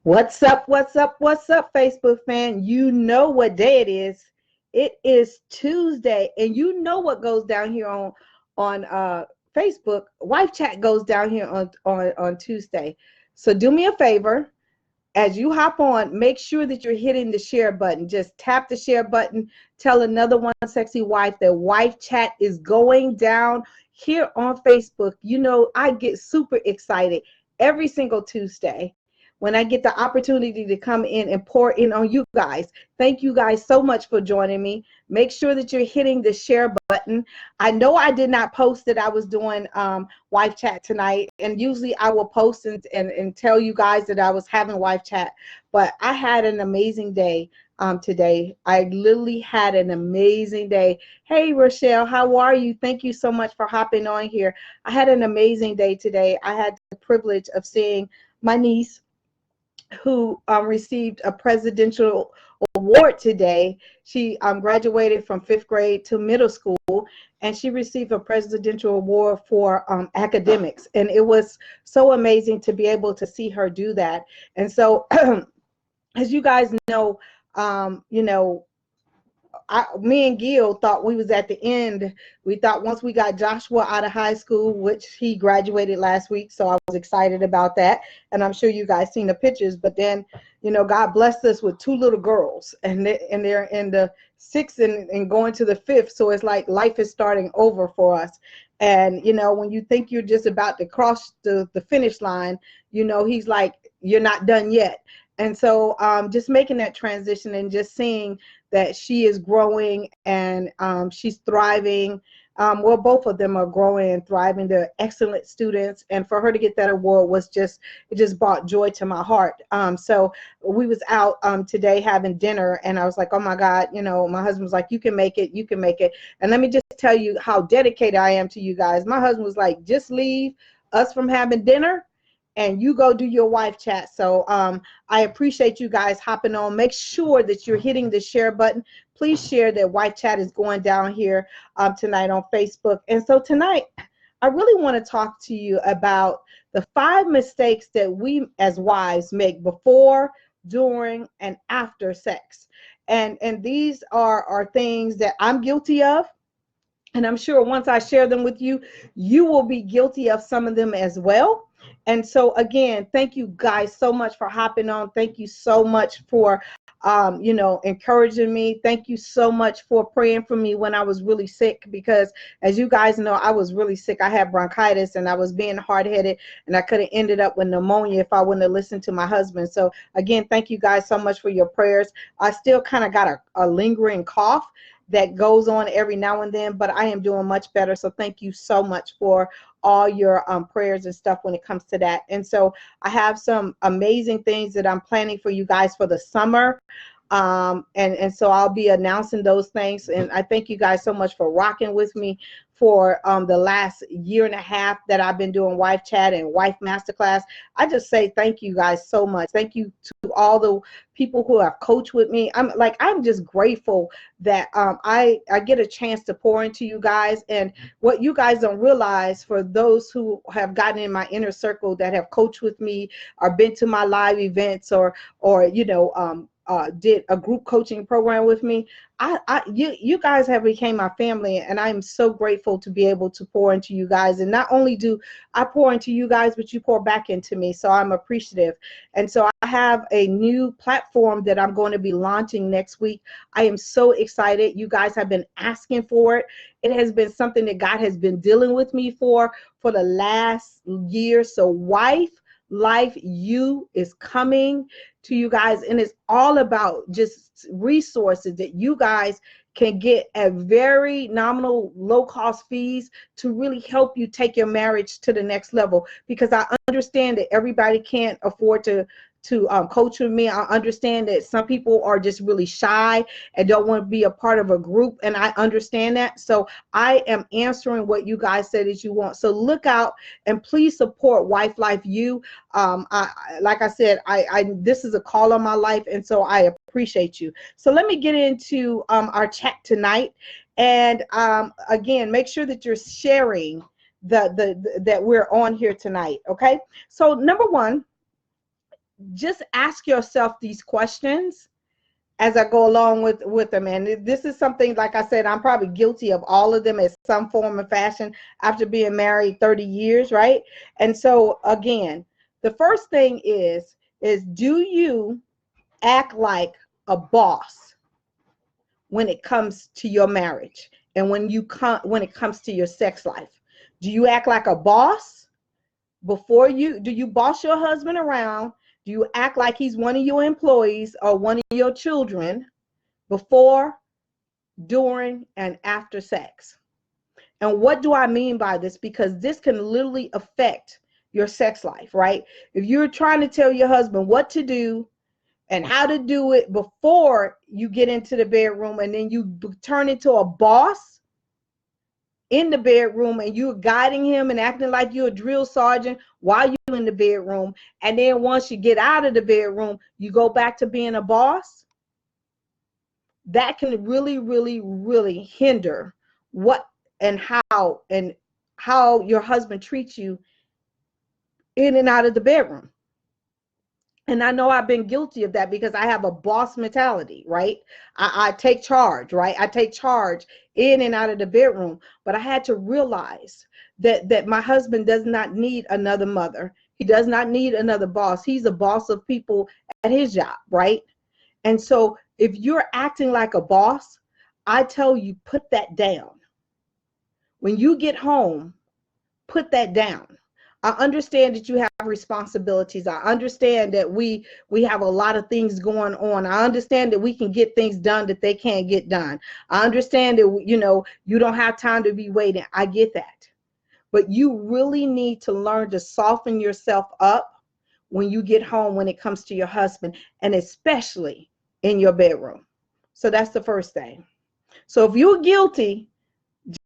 What's up? What's up? What's up, Facebook fan? You know what day it is. It is Tuesday, and you know what goes down here on Facebook. Wife chat goes down here on Tuesday. So do me a favor. As you hop on, make sure that you're hitting the share button. Just tap the share button. Tell another one sexy wife that wife chat is going down here on Facebook. You know, I get super excited every single Tuesday when I get the opportunity to come in and pour in on you guys. Thank you guys so much for joining me. Make sure that you're hitting the share button. I know I did not post that I was doing wife chat tonight, and usually I will post and tell you guys that I was having wife chat, but I had an amazing day today. I literally had an amazing day. Hey Rochelle, how are you? Thank you so much for hopping on here. I had an amazing day today. I had the privilege of seeing my niece who received a presidential award today. She graduated from 5th grade to middle school, and she received a presidential award for academics. And it was so amazing to be able to see her do that. And so, as you guys know, you know, me and Gail thought we was at the end. We thought once we got Joshua out of high school, which he graduated last week, so I was excited about that. And I'm sure you guys seen the pictures. But then, you know, God blessed us with 2 little girls, and they're in the 6th and going to the 5th. So it's like life is starting over for us. And you know, when you think you're just about to cross the finish line, you know, he's like, you're not done yet. And so just making that transition and just seeing that she is growing and she's thriving. Well, both of them are growing and thriving. They're excellent students. And for her to get that award was just, it just brought joy to my heart. So we was out today having dinner, and I was like, oh my God, you know, my husband was like, you can make it, you can make it. And let me just tell you how dedicated I am to you guys. My husband was like, just leave us from having dinner and you go do your wife chat. So I appreciate you guys hopping on. Make sure that you're hitting the share button. Please share that wife chat is going down here tonight on Facebook. And so tonight, I really want to talk to you about the 5 mistakes that we as wives make before, during, and after sex. And these are things that I'm guilty of. And I'm sure once I share them with you, you will be guilty of some of them as well. And so again, thank you guys so much for hopping on. Thank you so much for, you know, encouraging me. Thank you so much for praying for me when I was really sick, because as you guys know, I was really sick. I had bronchitis and I was being hard-headed, and I could have ended up with pneumonia if I wouldn't have listened to my husband. So again, thank you guys so much for your prayers. I still kind of got a lingering cough that goes on every now and then, but I am doing much better. So thank you so much for all your prayers and stuff when it comes to that. And so I have some amazing things that I'm planning for you guys for the summer. And so I'll be announcing those things. And I thank you guys so much for rocking with me for the last year and a half that I've been doing wife chat and wife masterclass. I just say thank you guys so much. Thank you to all the people who have coached with me. I'm just grateful that I get a chance to pour into you guys. And what you guys don't realize, for those who have gotten in my inner circle that have coached with me or been to my live events or you know, did a group coaching program with me, you guys have became my family, and I am so grateful to be able to pour into you guys. And not only do I pour into you guys, but you pour back into me, so I'm appreciative. And so I have a new platform that I'm going to be launching next week. I am so excited. You guys have been asking for it. It has been something that God has been dealing with me for the last year. So Wife Life U is coming to you guys, and it's all about just resources that you guys can get at very nominal, low cost fees to really help you take your marriage to the next level. Because I understand that everybody can't afford to coach with me. I understand that some people are just really shy and don't want to be a part of a group, and I understand that. So I am answering what you guys said that you want. So look out and please support Wife Life U. Like I said, this is a call on my life, and so I appreciate you. So let me get into our chat tonight, and again, make sure that you're sharing that we're on here tonight. Okay. So number one, just ask yourself these questions as I go along with them. And this is something, like I said, I'm probably guilty of all of them in some form or fashion after being married 30 years, right? And so again, the first thing is do you act like a boss when it comes to your marriage and when it comes to your sex life? Do you act like a boss do you boss your husband around? Do you act like he's one of your employees or one of your children before, during, and after sex? And what do I mean by this? Because this can literally affect your sex life, right? If you're trying to tell your husband what to do and how to do it before you get into the bedroom, and then you turn into a boss in the bedroom and you're guiding him and acting like you're a drill sergeant while you're in the bedroom, and then once you get out of the bedroom, you go back to being a boss, that can really, really, really hinder what and how your husband treats you in and out of the bedroom. And I know I've been guilty of that because I have a boss mentality, right? I take charge, right? I take charge in and out of the bedroom. But I had to realize that my husband does not need another mother. He does not need another boss. He's a boss of people at his job, right? And so if you're acting like a boss, I tell you, put that down. When you get home, put that down. I understand that you have responsibilities. I understand that we have a lot of things going on. I understand that we can get things done that they can't get done. I understand that, you don't have time to be waiting. I get that. But you really need to learn to soften yourself up when you get home when it comes to your husband, and especially in your bedroom. So that's the first thing. So if you're guilty,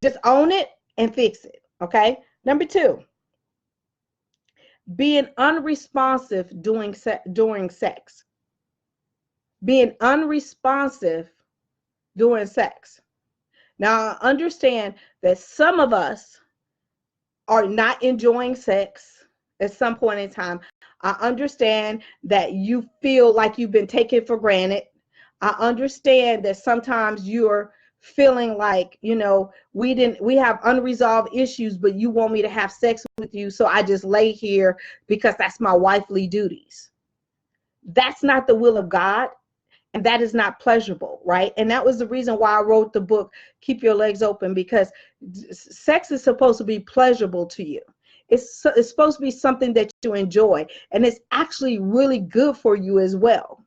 just own it and fix it, okay? Number 2, being unresponsive during sex. Being unresponsive during sex. Now, I understand that some of us are not enjoying sex at some point in time. I understand that you feel like you've been taken for granted. I understand that sometimes you're feeling like, we have unresolved issues, but you want me to have sex with you, so I just lay here because that's my wifely duties. That's not the will of God, and that is not pleasurable, right? And that was the reason why I wrote the book, Keep Your Legs Open, because sex is supposed to be pleasurable to you. It's supposed to be something that you enjoy, and it's actually really good for you as well.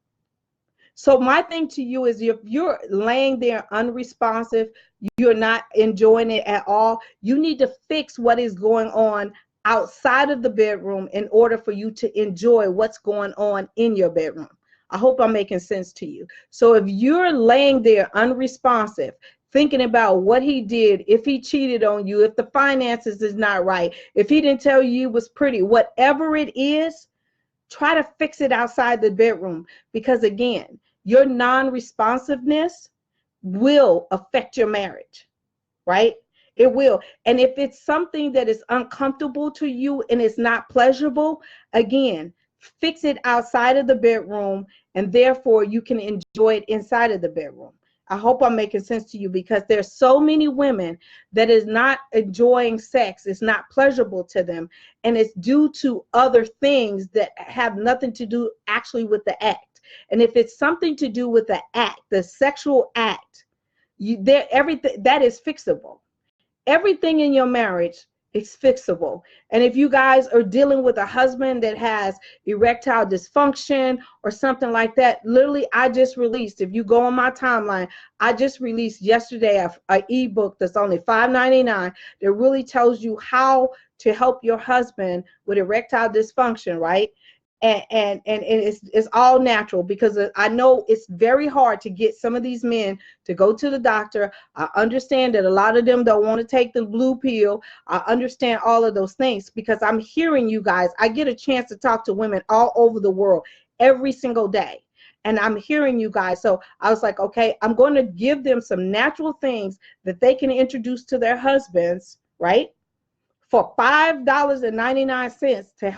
So my thing to you is, if you're laying there unresponsive, you're not enjoying it at all, you need to fix what is going on outside of the bedroom in order for you to enjoy what's going on in your bedroom. I hope I'm making sense to you. So if you're laying there unresponsive, thinking about what he did, if he cheated on you, if the finances is not right, if he didn't tell you it was pretty, whatever it is, try to fix it outside the bedroom, because again, your non-responsiveness will affect your marriage, right? It will. And if it's something that is uncomfortable to you and it's not pleasurable, again, fix it outside of the bedroom, and therefore you can enjoy it inside of the bedroom. I hope I'm making sense to you, because there's so many women that is not enjoying sex. It's not pleasurable to them. And it's due to other things that have nothing to do actually with the act. And if it's something to do with the act, the sexual act, everything that is fixable. Everything in your marriage is fixable. And if you guys are dealing with a husband that has erectile dysfunction or something like that, literally, I just released, if you go on my timeline, I just released yesterday an ebook that's only $5.99 that really tells you how to help your husband with erectile dysfunction, right? And it's all natural, because I know it's very hard to get some of these men to go to the doctor. I understand that a lot of them don't want to take the blue pill. I understand all of those things, because I'm hearing you guys. I get a chance to talk to women all over the world every single day, and I'm hearing you guys. So I was like, okay, I'm going to give them some natural things that they can introduce to their husbands, right? For $5.99 to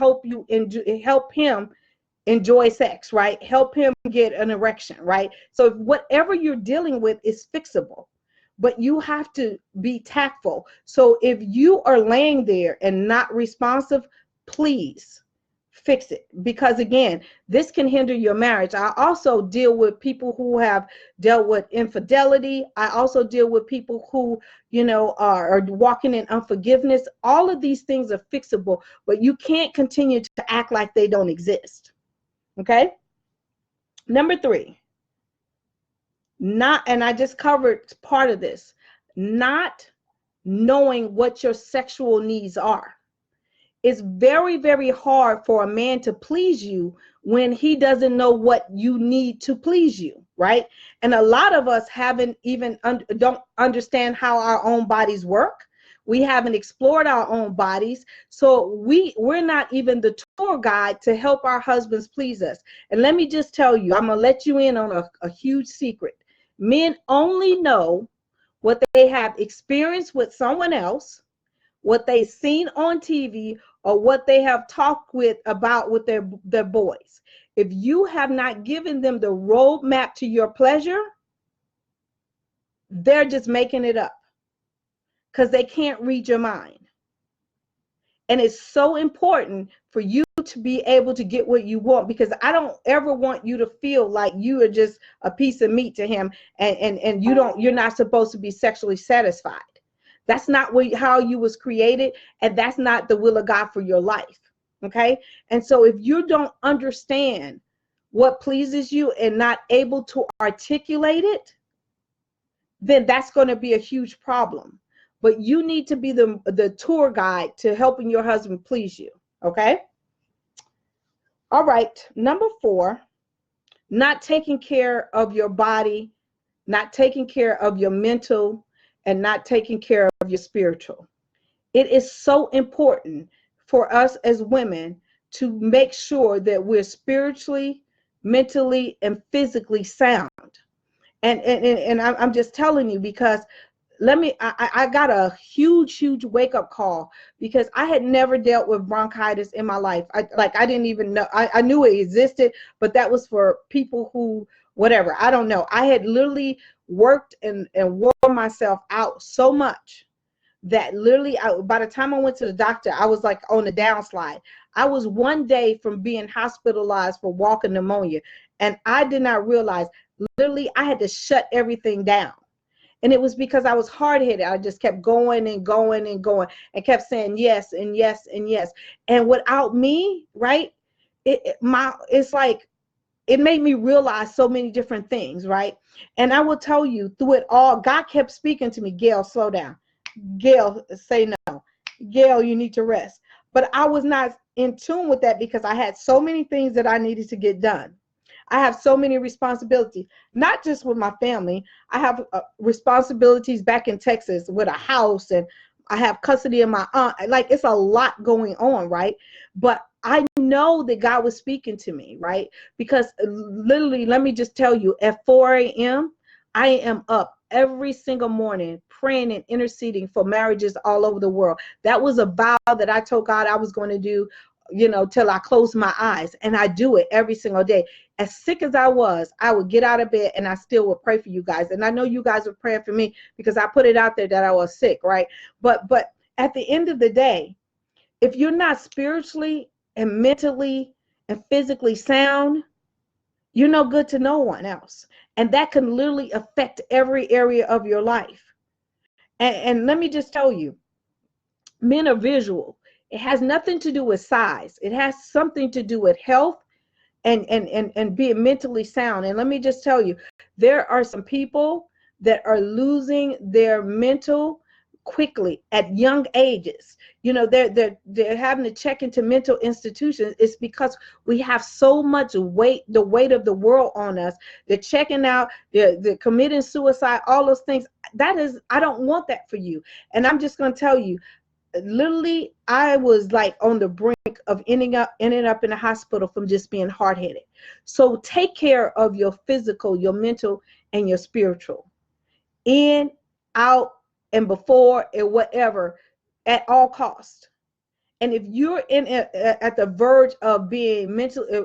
help him enjoy sex, right? Help him get an erection, right? So whatever you're dealing with is fixable, but you have to be tactful. So if you are laying there and not responsive, please fix it, because again, this can hinder your marriage. I also deal with people who have dealt with infidelity. I also deal with people who, are walking in unforgiveness. All of these things are fixable, but you can't continue to act like they don't exist. Okay. Number 3, not, and I just covered part of this, not knowing what your sexual needs are. It's very, very hard for a man to please you when he doesn't know what you need to please you, right? And a lot of us haven't even don't understand how our own bodies work. We haven't explored our own bodies, so we're not even the tour guide to help our husbands please us. And let me just tell you, I'm gonna let you in on a huge secret. Men only know what they have experienced with someone else, what they've seen on TV, or what they have talked about with their boys. If you have not given them the roadmap to your pleasure, they're just making it up because they can't read your mind. And it's so important for you to be able to get what you want, because I don't ever want you to feel like you are just a piece of meat to him, and you're not supposed to be sexually satisfied. That's not how you was created, and that's not the will of God for your life. Okay? And so if you don't understand what pleases you and not able to articulate it, then that's going to be a huge problem. But you need to be the tour guide to helping your husband please you. Okay? All right. Number 4, not taking care of your body, not taking care of your mental, and not taking care of your spiritual. It is so important for us as women to make sure that we're spiritually, mentally, and physically sound. And I'm just telling you, because I got a huge wake up call, because I had never dealt with bronchitis in my life. I didn't even know. I knew it existed, but that was for people who, whatever, I don't know. I had literally worked and wore myself out so much that literally by the time I went to the doctor, I was like on the downslide. I was one day from being hospitalized for walking pneumonia, and I did not realize literally I had to shut everything down. And it was because I was hard-headed. I just kept going and going and going and kept saying yes and yes and yes. And without me, right, it's like it made me realize so many different things, right? And I will tell you, through it all, God kept speaking to me. Gail, slow down. Gail, say no. Gail, you need to rest. But I was not in tune with that, because I had so many things that I needed to get done. I have so many responsibilities, not just with my family. I have responsibilities back in Texas with a house, and I have custody of my aunt. Like, it's a lot going on, right? But I know that God was speaking to me, right? Because literally, let me just tell you, at 4 a.m., I am up every single morning praying and interceding for marriages all over the world. That was a vow that I told God I was going to do, till I closed my eyes. And I do it every single day. As sick as I was, I would get out of bed and I still would pray for you guys. And I know you guys were praying for me, because I put it out there that I was sick, right? But at the end of the day, if you're not spiritually and mentally and physically sound, you're no good to no one else. And that can literally affect every area of your life. And let me just tell you, men are visual. It has nothing to do with size. It has something to do with health and being mentally sound. And let me just tell you, there are some people that are losing their mental quickly at young ages. They're having to check into mental institutions. It's because we have so much weight, the weight of the world on us. They're checking out, they're committing suicide, all those things. I don't want that for you. And I'm just going to tell you, literally, I was like on the brink of ending up in the hospital from just being hard-headed. So take care of your physical, your mental, and your spiritual, in, out, and before, and whatever, at all costs. And if you're at the verge of being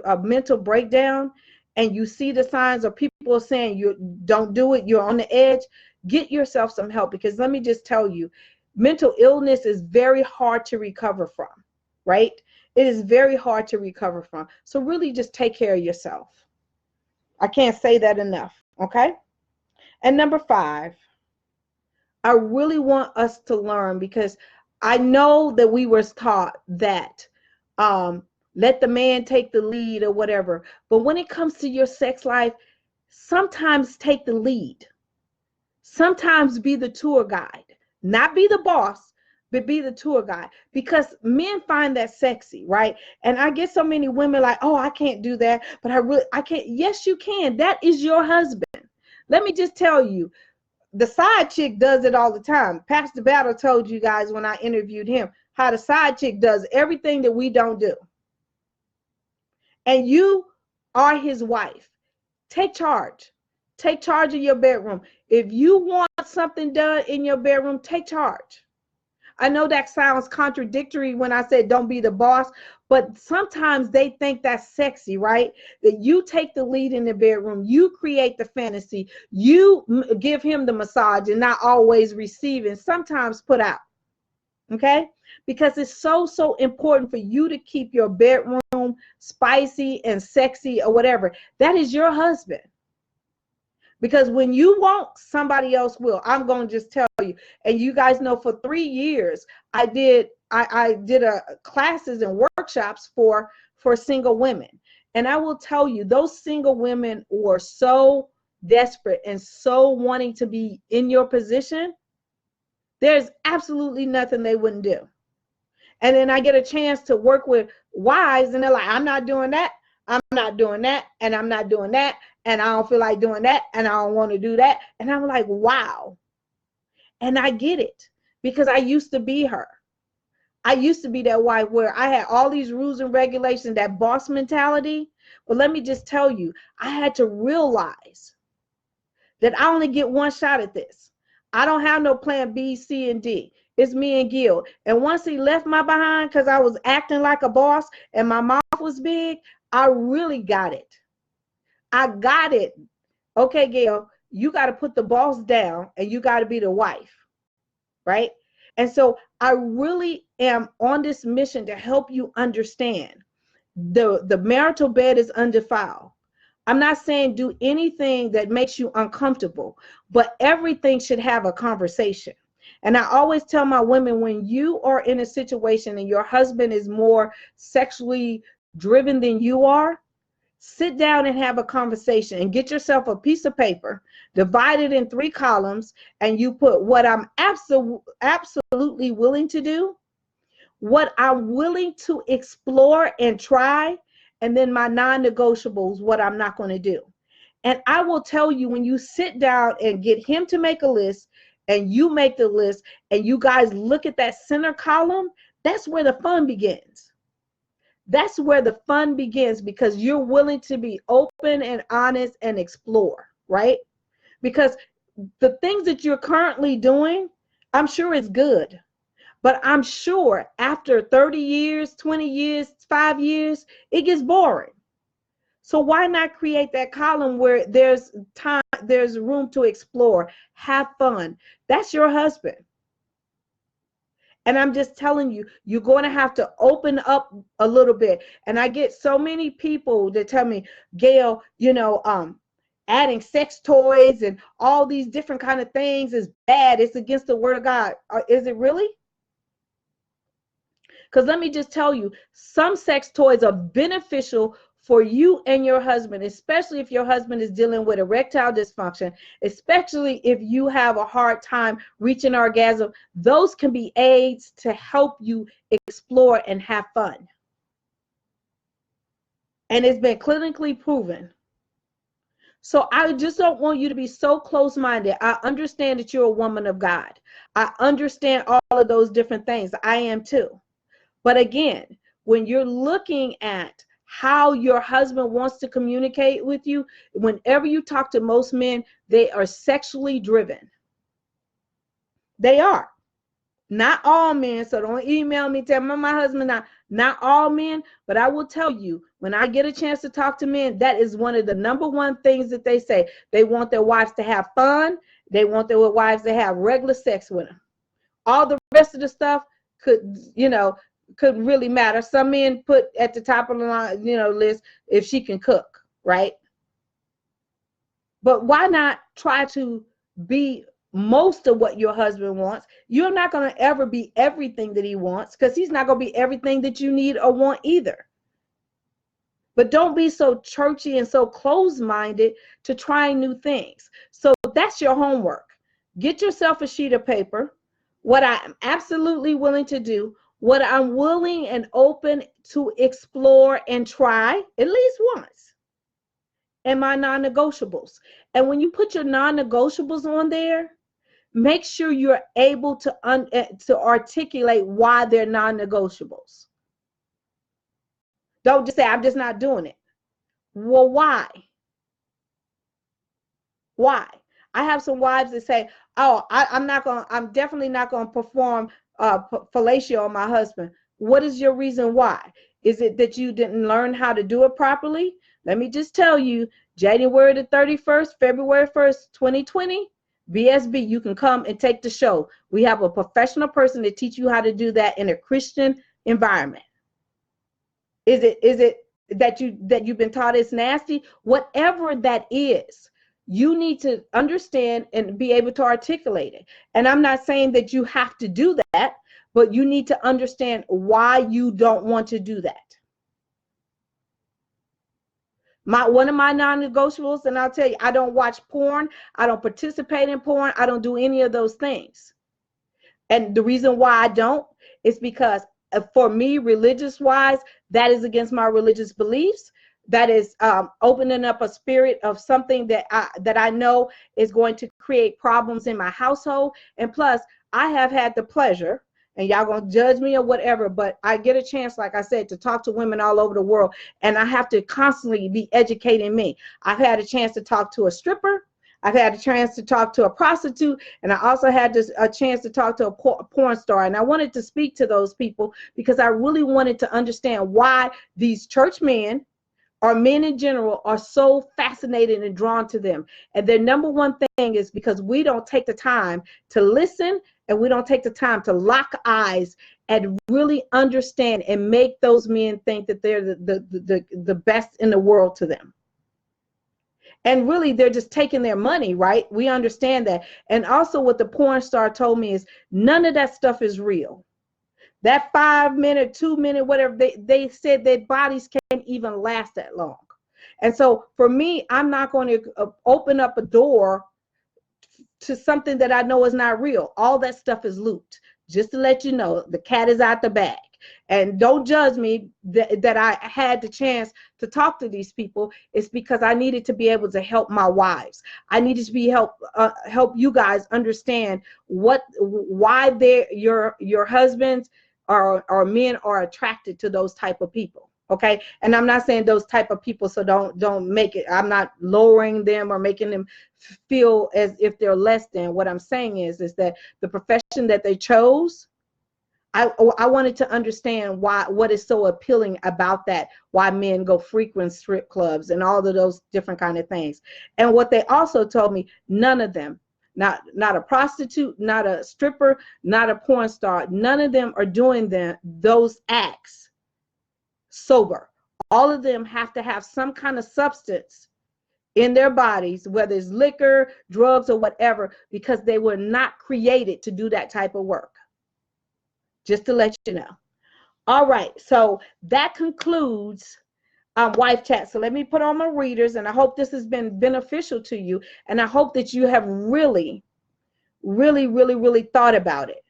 a mental breakdown, and you see the signs, or people saying you don't do it, you're on the edge, get yourself some help. Because let me just tell you, mental illness is very hard to recover from, right? It is very hard to recover from. So really just take care of yourself. I can't say that enough, okay? And number 5, I really want us to learn, because I know that we were taught that let the man take the lead or whatever. But when it comes to your sex life, sometimes take the lead. Sometimes be the tour guide. Not be the boss, but be the tour guide. Because men find that sexy, right? And I get so many women like, oh, I can't do that. But I can't. Yes, you can. That is your husband. Let me just tell you, the side chick does it all the time. Pastor Battle told you guys when I interviewed him how the side chick does everything that we don't do. And you are his wife. Take charge. Take charge of your bedroom. If you want something done in your bedroom, take charge. I know that sounds contradictory when I said don't be the boss, but sometimes they think that's sexy, right? That you take the lead in the bedroom, you create the fantasy, you give him the massage and not always receive, and sometimes put out, okay? Because it's so important for you to keep your bedroom spicy and sexy or whatever. That is your husband. Because when you won't, somebody else will. I'm going to just tell you. And you guys know, for 3 years, I did classes and workshops for single women. And I will tell you, those single women were so desperate and so wanting to be in your position. There's absolutely nothing they wouldn't do. And then I get a chance to work with wives, and they're like, I'm not doing that. I'm not doing that. And I'm not doing that. And I don't feel like doing that. And I don't want to do that. And I'm like, wow. And I get it, because I used to be her. I used to be that wife where I had all these rules and regulations, that boss mentality. But let me just tell you, I had to realize that I only get one shot at this. I don't have no plan B, C, and D. It's me and Gail. And once he left my behind because I was acting like a boss and my mouth was big, I really got it. I got it. Okay, Gail, you got to put the boss down and you got to be the wife, right? And so I really am on this mission to help you understand the marital bed is undefiled. I'm not saying do anything that makes you uncomfortable, but everything should have a conversation. And I always tell my women, when you are in a situation and your husband is more sexually driven than you are, sit down and have a conversation and get yourself a piece of paper, divide it in 3 columns, and you put what I'm absolutely willing to do, what I'm willing to explore and try, and then my non-negotiables, what I'm not going to do. And I will tell you, when you sit down and get him to make a list and you make the list and you guys look at that center column, that's where the fun begins. That's where the fun begins, because you're willing to be open and honest and explore, right? Because the things that you're currently doing, I'm sure it's good. But I'm sure after 30 years, 20 years, 5 years, it gets boring. So why not create that column where there's time, there's room to explore, have fun? That's your husband. And I'm just telling you, you're going to have to open up a little bit. And I get so many people that tell me, Gail, adding sex toys and all these different kind of things is bad. It's against the word of God. Is it really? Because let me just tell you, some sex toys are beneficial for you and your husband, especially if your husband is dealing with erectile dysfunction, especially if you have a hard time reaching orgasm. Those can be aids to help you explore and have fun. And it's been clinically proven. So I just don't want you to be so close-minded. I understand that you're a woman of God. I understand all of those different things. I am too. But again, when you're looking at how your husband wants to communicate with you, whenever you talk to most men, they are sexually driven. They are. Not all men, so don't email me, tell me my husband, not all men, but I will tell you, when I get a chance to talk to men, that is one of the number one things that they say. They want their wives to have fun. They want their wives to have regular sex with them. All the rest of the stuff couldn't really matter. Some men put at the top of the line, list, if she can cook, right? But why not try to be most of what your husband wants? You're not going to ever be everything that he wants, because he's not going to be everything that you need or want either. But don't be so churchy and so closed-minded to trying new things. So that's your homework. Get yourself a sheet of paper. What I'm absolutely willing to do, what I'm willing and open to explore and try at least once, and my non-negotiables. And when you put your non-negotiables on there, make sure you're able to articulate why they're non-negotiables. Don't just say, I'm just not doing it. Well, why? Why? I have some wives that say, oh, I'm definitely not going to perform fellatio on my husband. What is your reason why? Is it that you didn't learn how to do it properly? Let me just tell you, January the 31st, February 1st, 2020, BSB, you can come and take the show. We have a professional person to teach you how to do that in a Christian environment. Is it that you've been taught it's nasty? Whatever that is, you need to understand and be able to articulate it. And I'm not saying that you have to do that, but you need to understand why you don't want to do that. One of my non-negotiables, and I'll tell you, I don't watch porn. I don't participate in porn. I don't do any of those things. And the reason why I don't is because for me, religious-wise, that is against my religious beliefs. That is opening up a spirit of something that I know is going to create problems in my household. And plus, I have had the pleasure, and y'all gonna judge me or whatever, but I get a chance, like I said, to talk to women all over the world, and I have to constantly be educating me. I've had a chance to talk to a stripper. I've had a chance to talk to a prostitute, and I also had a chance to talk to a porn star. And I wanted to speak to those people because I really wanted to understand why these church men or men in general are so fascinated and drawn to them. And their number one thing is because we don't take the time to listen, and we don't take the time to lock eyes and really understand and make those men think that they're the best in the world to them. And really, they're just taking their money, right? We understand that. And also what the porn star told me is none of that stuff is real. That 5 minute, 2 minute, whatever, they said their bodies can't even last that long. And so for me, I'm not going to open up a door to something that I know is not real. All that stuff is looped. Just to let you know, the cat is out the bag. And don't judge me that I had the chance to talk to these people. It's because I needed to be able to help my wives. I needed to be help you guys understand why your husbands or men are attracted to those type of people. Okay, and I'm not saying those type of people, so don't make it. I'm not lowering them or making them feel as if they're less than. What I'm saying is that the profession that they chose, I wanted to understand what is so appealing about that, why men go frequent strip clubs and all of those different kind of things. And what they also told me, none of them, not a prostitute, not a stripper, not a porn star, none of them are doing those acts sober. All of them have to have some kind of substance in their bodies, whether it's liquor, drugs, or whatever, because they were not created to do that type of work. Just to let you know. All right, so that concludes Wife Chat. So let me put on my readers, and I hope this has been beneficial to you, and I hope that you have really, really, really, really thought about it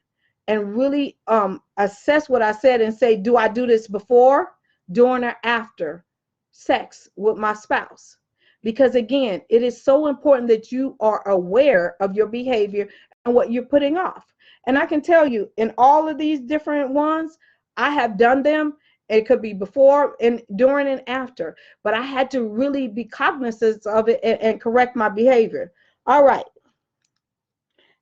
and really assess what I said and say, do I do this before, during, or after sex with my spouse? Because again, it is so important that you are aware of your behavior and what you're putting off. And I can tell you, in all of these different ones, I have done them. It could be before and during and after, but I had to really be cognizant of it and correct my behavior. All right.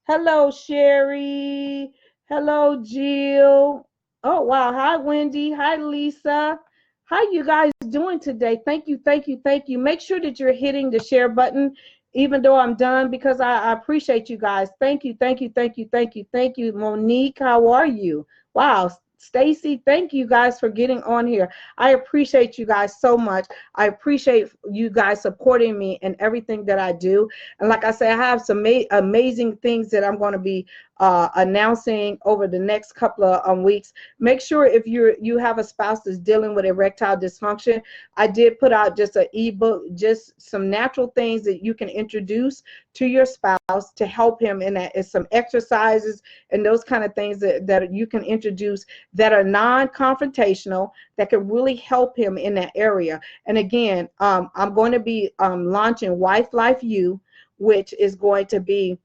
Hello, Sherry. Hello, Jill. Oh, wow. Hi, Wendy. Hi, Lisa. How you guys doing today? Thank you, thank you, thank you. Make sure that you're hitting the share button, even though I'm done, because I appreciate you guys. Thank you, thank you, thank you, thank you, thank you. Monique, how are you? Wow. Stacy, thank you guys for getting on here. I appreciate you guys so much. I appreciate you guys supporting me in everything that I do. And like I said, I have some amazing things that I'm going to be announcing over the next couple of weeks. Make sure if you have a spouse that's dealing with erectile dysfunction, I did put out just an ebook, just some natural things that you can introduce to your spouse to help him in that. It's some exercises and those kind of things that you can introduce that are non-confrontational that can really help him in that area. And again, I'm going to be launching Wife Life U, which is going to be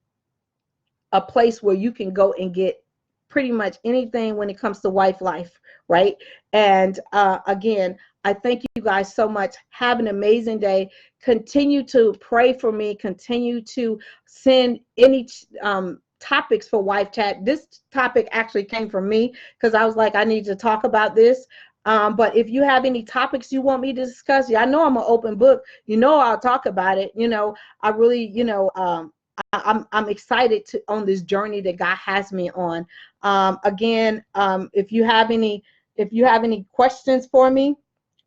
a place where you can go and get pretty much anything when it comes to wife life, right? And again, I thank you guys so much. Have an amazing day. Continue to pray for me. Continue to send any topics for Wife Chat. This topic actually came from me because I was like, I need to talk about this. But if you have any topics you want me to discuss, yeah, I know I'm an open book. You know, I'll talk about it. You know, I really, I'm excited to on this journey that God has me on. Again, if you have any questions for me,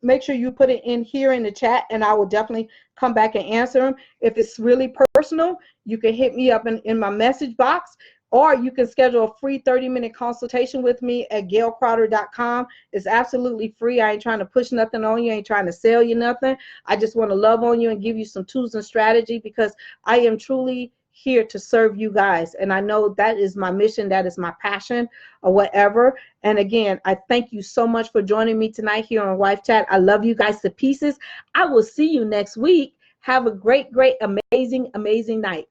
make sure you put it in here in the chat, and I will definitely come back and answer them. If it's really personal, you can hit me up in my message box, or you can schedule a free 30-minute consultation with me at gailcrowder.com. It's absolutely free. I ain't trying to push nothing on you. I ain't trying to sell you nothing. I just want to love on you and give you some tools and strategy because I am truly here to serve you guys. And I know that is my mission. That is my passion or whatever. And again, I thank you so much for joining me tonight here on Wife Chat. I love you guys to pieces. I will see you next week. Have a great, great, amazing, amazing night.